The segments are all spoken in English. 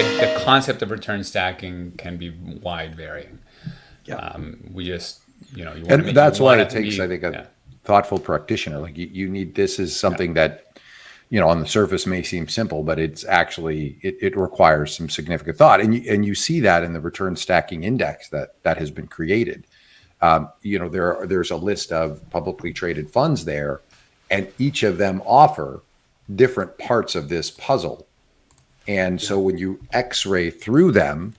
the concept of return stacking can be wide varying. Yeah. We just, you want to And make, that's you why want it it to takes, be, I think, yeah, a thoughtful practitioner. Like you need, this is something that, on the surface may seem simple, but it's actually, it requires some significant thought. And you see that in the return stacking index that has been created. There's a list of publicly traded funds there, and each of them offer different parts of this puzzle. And so when you x-ray through them,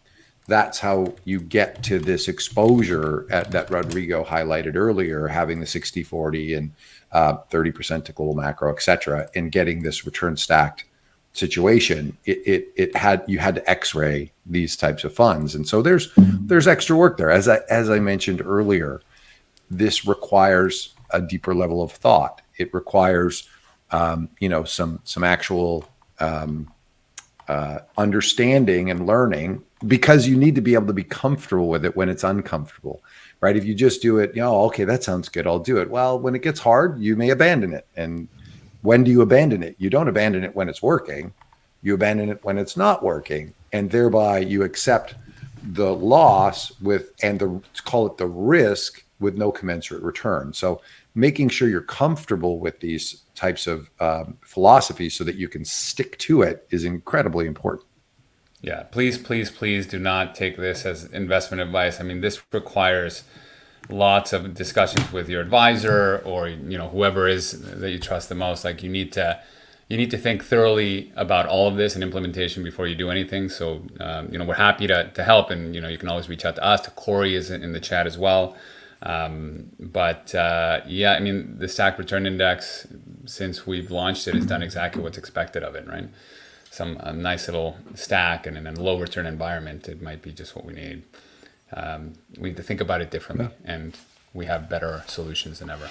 that's how you get to this exposure that Rodrigo highlighted earlier, having the 60/40 and 30% to global macro, et cetera, and getting this return stacked situation. You had to x-ray these types of funds. And so there's extra work there. As I mentioned earlier, this requires a deeper level of thought. It requires some actual understanding and learning, because you need to be able to be comfortable with it when it's uncomfortable, right? If you just do it, okay, that sounds good, I'll do it. Well, when it gets hard, you may abandon it. And when do you abandon it? You don't abandon it when it's working. You abandon it when it's not working. And thereby you accept the loss call it the risk, with no commensurate return. So making sure you're comfortable with these types of philosophies so that you can stick to it is incredibly important. yeah. Please, please, please do not take this as investment advice. I mean, this requires lots of discussions with your advisor, or whoever is that you trust the most. Like, you need to think thoroughly about all of this and implementation before you do anything. So we're happy to help, and you can always reach out to us. To Corey is in the chat as well. Yeah, I mean, the stack return index, since we've launched it, has done exactly what's expected of it, right? A nice little stack, and in a low return environment, it might be just what we need. We need to think about it differently, and we have better solutions than ever.